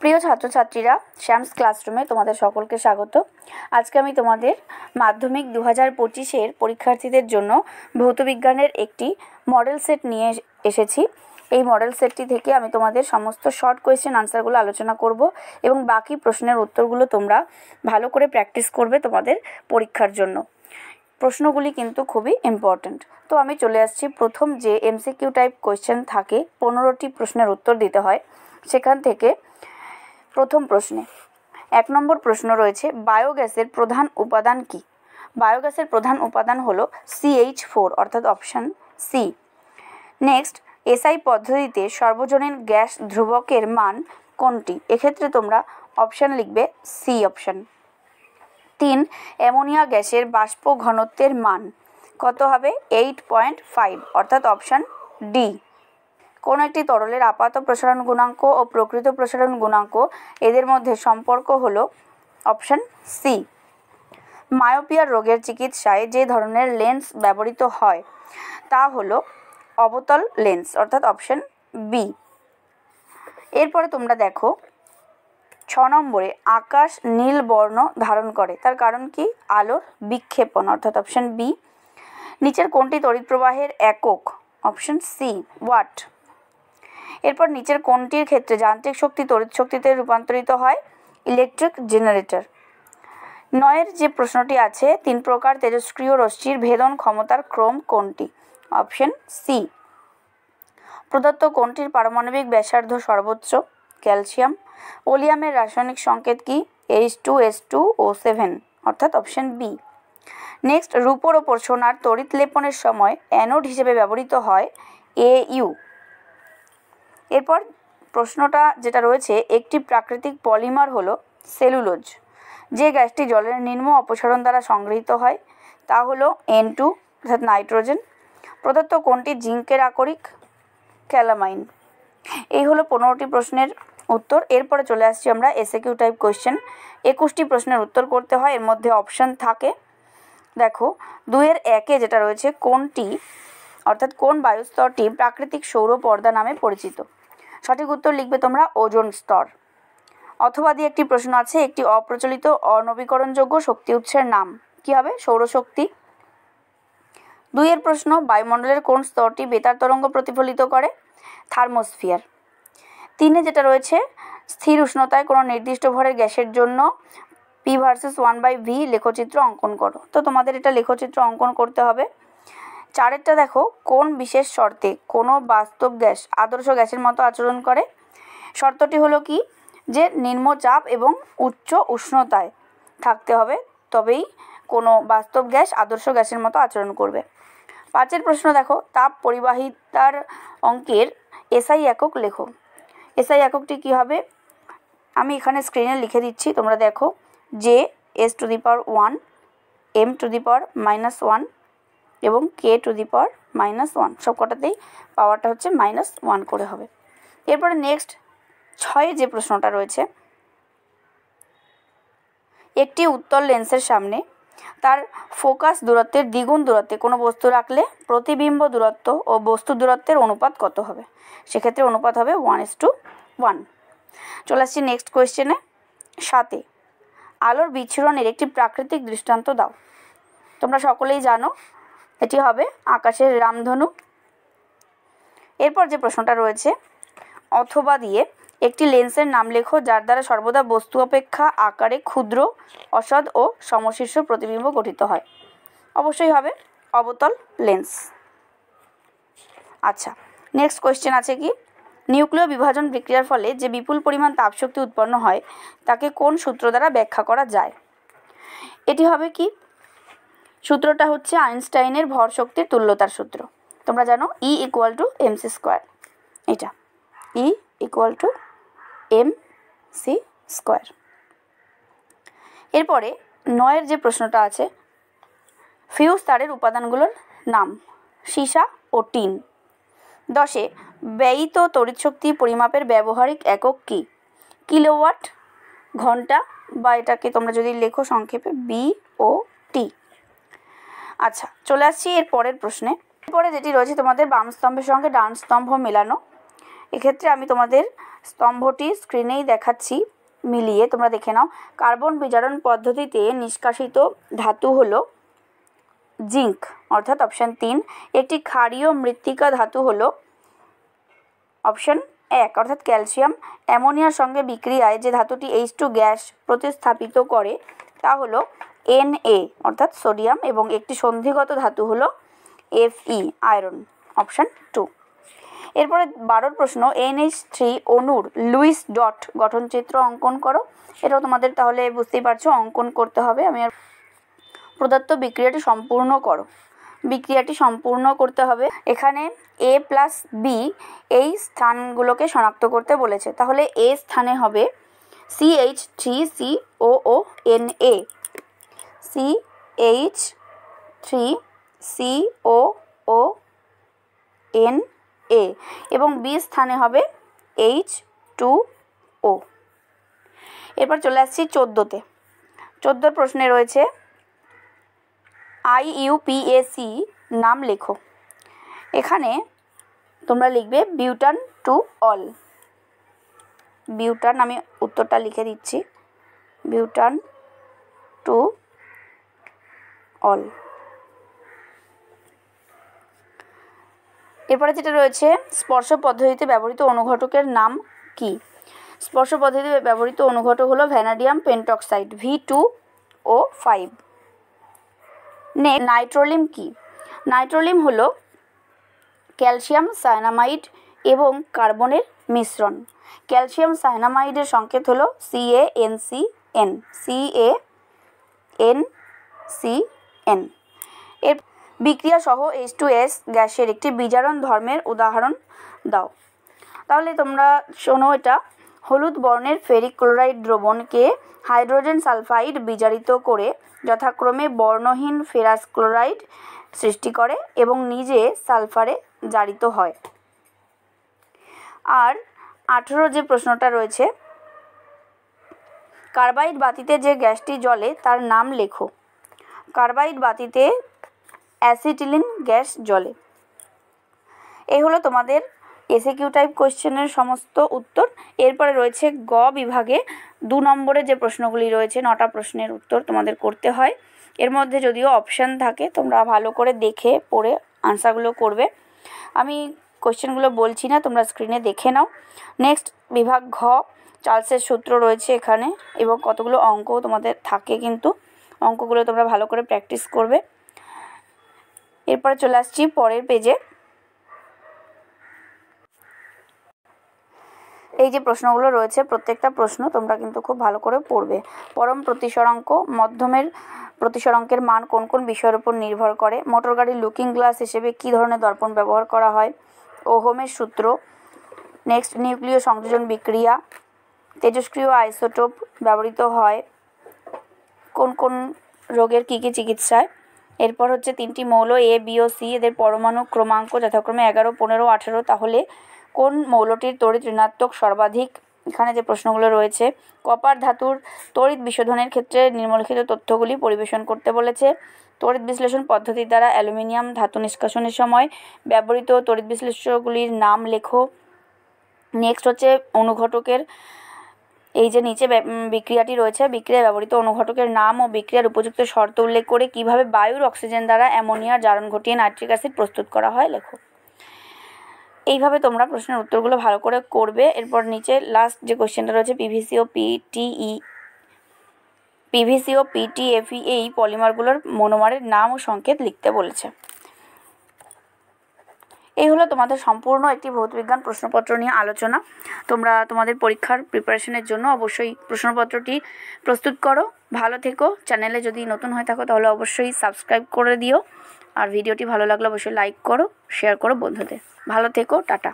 প্রিয় ছাত্রছাত্রীরা, শ্যামস ক্লাসরুমে তোমাদের সকলকে স্বাগত। আজকে আমি তোমাদের মাধ্যমিক 2025-এর পরীক্ষার্থীদের জন্য ভৌতবিজ্ঞানের একটি মডেল সেট নিয়ে এসেছি। এই মডেল সেটটি থেকে আমি তোমাদের সমস্ত শর্ট কোয়েশ্চেন আনসারগুলো আলোচনা করব এবং বাকি প্রশ্নের উত্তরগুলো তোমরা ভালো করে প্র্যাকটিস করবে তোমাদের পরীক্ষার জন্য। প্রশ্নগুলি কিন্তু খুবই ইম্পর্ট্যান্ট। তো আমি চলে আসছি প্রথম যে এমসিকিউ টাইপ কোয়েশ্চেন থাকে, 15টি প্রশ্নের উত্তর দিতে হয়। সেখান থেকে প্রথম প্রশ্নে 1 নম্বর প্রশ্ন রয়েছে, বায়োগ্যাসের প্রধান উপাদান কি? বায়োগ্যাসের প্রধান উপাদান হলো CH4 অর্থাৎ অপশান সি। নেক্সট, এসআই পদ্ধতিতে সর্বজনীন গ্যাস ধ্রুবকের মান কোনটি? এক্ষেত্রে তোমরা অপশান লিখবে সি অপশান। 3, অ্যামোনিয়া গ্যাসের বাষ্প ঘনত্বের মান কত হবে? 8.5 অর্থাৎ অপশান ডি। কোন একটি তরলের আপাত প্রসারণ গুণাঙ্ক ও প্রকৃত প্রসারণ গুণাঙ্ক এদের মধ্যে সম্পর্ক হলো অপশান সি। মায়োপিয়া রোগের চিকিৎসায় যে ধরনের লেন্স ব্যবহৃত হয় তা হলো অবতল লেন্স অর্থাৎ অপশান বি। এরপরে তোমরা দেখো 6 নম্বরে, আকাশ নীল বর্ণ ধারণ করে, তার কারণ কি? আলোর বিক্ষেপণ অর্থাৎ অপশান বি। নিচের কোনটি তড়িৎ প্রবাহের একক? Option C watt. এরপর নিচের কোনটির ক্ষেত্রে যান্ত্রিক শক্তি তড়িৎ শক্তিতে রূপান্তরিত হয়? Electric generator. 9 যে প্রশ্নটি আছে, 3 প্রকার তেজস্ক্রিয় রশ্মির ভেদন ক্ষমতার ক্রম কোনটি? Option C. প্রদত্ত কোনটির পারমাণবিক ব্যাসার্ধ সর্বোচ্চ? ক্যালসিয়াম। ওলিয়ামের রাসায়নিক সংকেত কি? H2S2O7 অর্থাৎ অপশান বি। নেক্সট, রূপোর ওপর সোনার তড়িৎ লেপনের সময় অ্যানোড হিসেবে ব্যবহৃত হয় AU। এরপর প্রশ্নটা যেটা রয়েছে, একটি প্রাকৃতিক পলিমার হলো সেলুলোজ। যে গ্যাসটি জলের নিম্ন অপসারণ দ্বারা সংগৃহীত হয় তা হলো N2 অর্থাৎ নাইট্রোজেন। প্রদত্ত কোনটি জিঙ্কের আকরিক? ক্যালামাইন। এই হলো 15টি প্রশ্নের উত্তর। এরপরে চলে আসছি আমরা এসএকিউ টাইপ কোয়েশ্চেন। 21টি প্রশ্নের উত্তর করতে হয়, এর মধ্যে অপশান থাকে। দেখো 2-1 যেটা রয়েছে, কোনটি অর্থাৎ কোন বায়ুস্তরটি প্রাকৃতিক সৌর পর্দা নামে পরিচিত? সঠিক উত্তর লিখবে তোমরা ওজোন স্তর। অথবা দিয়ে একটি প্রশ্ন আছে, একটি অপ্রচলিত অনবীকরণযোগ্য শক্তি উৎসের নাম কি হবে? সৌরশক্তি। 2 প্রশ্ন, বায়ুমণ্ডলের কোন স্তরটি বেতার তরঙ্গ প্রতিফলিত করে? থার্মোস্ফিয়ার। 3 যেটা রয়েছে, স্থির উষ্ণতায় কোনো নির্দিষ্ট ভরের গ্যাসের জন্য P ভার্সেস 1/V লেখচিত্র অঙ্কন করো। তো তোমাদের এটা লেখচিত্র অঙ্কন করতে হবে। 4 দেখো, কোন বিশেষ শর্তে কোনো বাস্তব গ্যাস আদর্শ গ্যাসের মতো আচরণ করে? শর্তটি হলো কি? যে নিম্নচাপ এবং উচ্চ উষ্ণতায় থাকতে হবে, তবেই কোনো বাস্তব গ্যাস আদর্শ গ্যাসের মতো আচরণ করবে। 5 প্রশ্ন দেখো, তাপ পরিবাহিতার অঙ্কের এসআই একক লেখো। এসআই এককটি কি হবে? আমি এখানে স্ক্রিনে লিখে দিচ্ছি, তোমরা দেখো। যে S⁻1, M⁻−1 এবং K⁻−1 সব কটাতেই পাওয়ারটা হচ্ছে -1 করে হবে। এরপরে নেক্সট 6 যে প্রশ্নটা রয়েছে, একটি উত্তল লেন্সের সামনে তার ফোকাস দূরত্বের দ্বিগুণ দূরত্বে কোনো বস্তু রাখলে প্রতিবিম্ব দূরত্ব ও বস্তু দূরত্বের অনুপাত কত হবে? সেক্ষেত্রে অনুপাত হবে 1:1। চলে আসছি নেক্সট কোয়েশ্চেনে। 7, আলোর বিচ্ছুরণের একটি প্রাকৃতিক দৃষ্টান্ত দাও। তোমরা সকলেই জানো, এটি হবে আকাশের রামধনু। এরপর যে প্রশ্নটা রয়েছে, অথবা দিয়ে একটি লেন্সের নাম লেখো যার দ্বারা সর্বদা বস্তু অপেক্ষা আকারে ক্ষুদ্র, অসৎ ও সমশীর্ষ প্রতিবিম্ব গঠিত হয়। অবশ্যই হবে অবতল লেন্স। আচ্ছা, নেক্সট কোয়েশ্চেন আছে কি, নিউক্লিয় বিভাজন বিক্রিয়ার ফলে যে বিপুল পরিমাণ তাপশক্তি উৎপন্ন হয় তাকে কোন সূত্র দ্বারা ব্যাখ্যা করা যায়? এটি হবে কি? সূত্রটা হচ্ছে আইনস্টাইনের ভর শক্তির তুল্যতার সূত্র। তোমরা জানো E = mc²। এটা E = mc²। এরপরে 9 যে প্রশ্নটা আছে, ফিউজ তারের উপাদানগুলোর নাম সীসা ও টিন। 10, ব্যয়িত তড়িৎশক্তি পরিমাপের ব্যবহারিক একক কি? কিলোওয়াট, ঘন্টা, বা এটাকে তোমরা যদি লেখো সংক্ষেপে BOT। আচ্ছা, চলে আসছি এর পরের প্রশ্নে। এরপরে যেটি রয়েছে তোমাদের বাম স্তম্ভের সঙ্গে ডান স্তম্ভ মেলানো। এক্ষেত্রে আমি তোমাদের স্তম্ভটি স্ক্রিনেই দেখাচ্ছি, মিলিয়ে তোমরা দেখে নাও। কার্বন বিজারণ পদ্ধতিতে নিষ্কাশিত ধাতু হলো জিঙ্ক, অর্থাৎ অপশান 3। একটি ক্ষারীয় মৃত্তিকা ধাতু হলো অপশান 1, অর্থাৎ ক্যালসিয়াম। অ্যামোনিয়ার সঙ্গে বিক্রিয়ায় যে ধাতুটি H2 গ্যাস প্রতিস্থাপিত করে তা হলো Na, অর্থাৎ সোডিয়াম। এবং একটি সন্ধিগত ধাতু হলো Fe, আয়রন, অপশান 2। এরপরে 12 প্রশ্ন, NH3 অণুর লুইস ডট গঠনচিত্র অঙ্কন করো। এটাও তোমাদের তাহলে বুঝতেই পারছো অঙ্কন করতে হবে। আমি আর প্রদত্ত বিক্রিয়াটি সম্পূর্ণ করো। বিক্রিয়াটি সম্পূর্ণ করতে হবে। এখানে A+B এই স্থানগুলোকে শনাক্ত করতে বলেছে, তাহলে A স্থানে হবে CH3COONA, CH3COONA, এবং B স্থানে হবে H2O। এরপর চলে আসছি 14তে। 14 প্রশ্নে রয়েছে IUPAC নাম লেখো। এখানে তোমরা লিখবে বিউটান টু অল। বিউটান, আমি উত্তরটা লিখে দিচ্ছি, বিউটান টু অল। এরপরে যেটা রয়েছে, স্পর্শ পদ্ধতিতে ব্যবহৃত অনুঘটকের নাম কি? স্পর্শ পদ্ধতিতে ব্যবহৃত অনুঘটক হলো ভ্যানাডিয়াম পেন্টক্সাইড, V2O5। নাইট্রোলিম কি? নাইট্রোলিম হলো ক্যালসিয়াম সায়ানামাইড এবং কার্বনের মিশ্রণ। ক্যালসিয়াম সায়ানামাইডের সংকেত হলো CaNCN, CaNCN। এর বিক্রিয়া সহ H2S গ্যাসের একটি বিজারণ ধর্মের উদাহরণ দাও। তাহলে তোমরা শোনো, এটা হলুদ বর্ণের ফেরিক ক্লোরাইড দ্রবণকে হাইড্রোজেন সালফাইড বিজারিত করে যথাক্রমে বর্ণহীন ফেরাস ক্লোরাইড সৃষ্টি করে এবং নিজে সালফারে জারিত হয়। আর 18 যে প্রশ্নটা রয়েছে, কার্বাইড বাতিতে যে গ্যাসটি জ্বলে তার নাম লেখো। কার্বাইড বাতিতে অ্যাসিটিলিন গ্যাস জ্বলে। এই হলো তোমাদের এসিকিউ টাইপ কোশ্চেনের সমস্ত উত্তর। এরপরে রয়েছে গ বিভাগে 2 নম্বরে যে প্রশ্নগুলি রয়েছে, 9টা প্রশ্নের উত্তর তোমাদের করতে হয়। এর মধ্যে যদিও অপশান থাকে, তোমরা ভালো করে দেখে পড়ে আনসারগুলো করবে। আমি কোশ্চেনগুলো বলছি না, তোমরা স্ক্রিনে দেখে নাও। নেক্সট বিভাগ ঘ, চার্লসের সূত্র রয়েছে এখানে এবং কতগুলো অঙ্ক তোমাদের থাকে, কিন্তু অঙ্কগুলো তোমরা ভালো করে প্র্যাকটিস করবে। এরপরে চলে আসছি পরের পেজে। এই যে প্রশ্নগুলো রয়েছে, প্রত্যেকটা প্রশ্ন তোমরা কিন্তু খুব ভালো করে পড়বে। পরম প্রতিসরাঙ্ক, মধ্যমের প্রতিসরাঙ্কের মান কোন কোন বিষয়ের উপর নির্ভর করে? মোটর গাড়ির লুকিং গ্লাস হিসেবে কী ধরনের দর্পণ ব্যবহার করা হয়? ওহমের সূত্র। নেক্সট নিউক্লিয় সংযোজন বিক্রিয়া, তেজস্ক্রিয় আইসোটোপ ব্যবহৃত হয় কোন কোন রোগের কী কী চিকিৎসায়? এরপর হচ্ছে 3টি মৌল A, B ও C, এদের পরমাণু ক্রমাঙ্ক যথাক্রমে 11, 15, 18। তাহলে কোন মৌলটির তড়িৎ ঋণাত্মক সর্বাধিক? এখানে যে প্রশ্নগুলো রয়েছে, কপার ধাতুর তড়িৎ বিশোধনের ক্ষেত্রে নিম্নলিখিত তথ্যগুলি পরিবেশন করতে বলেছে। তড়িৎ বিশ্লেষণ পদ্ধতির দ্বারা অ্যালুমিনিয়াম ধাতু নিষ্কাশনের সময় ব্যবহৃত তড়িৎ বিশ্লেষ্যগুলির নাম লেখো। নেক্সট হচ্ছে অনুঘটকের, এই যে নিচে বিক্রিয়াটি রয়েছে, বিক্রিয়ায় ব্যবহৃত অনুঘটকের নাম ও বিক্রিয়ার উপযুক্ত শর্ত উল্লেখ করে কিভাবে বায়ুর অক্সিজেন দ্বারা অ্যামোনিয়ার জারণ ঘটিয়ে নাইট্রিক অ্যাসিড প্রস্তুত করা হয় লেখো। এইভাবে তোমরা প্রশ্নের উত্তরগুলো ভালো করে করবে। এরপর নিচে লাস্ট যে কোশ্চেনটা রয়েছে, পিভিসি ও PTFE এই পলিমারগুলোর মনোমারের নাম ও সংকেত লিখতে বলেছে। এই হলো তোমাদের সম্পূর্ণ একটি ভৌতবিজ্ঞান প্রশ্নপত্র নিয়ে আলোচনা। তোমরা তোমাদের পরীক্ষার প্রিপারেশনের জন্য অবশ্যই প্রশ্নপত্রটি প্রস্তুত করো। ভালো থেকো। চ্যানেলে যদি নতুন হয়ে থাকো তাহলে অবশ্যই সাবস্ক্রাইব করে দিও। আর ভিডিওটি ভালো লাগলে অবশ্যই লাইক করো, শেয়ার করো বন্ধুদের। ভালো থেকো, টাটা।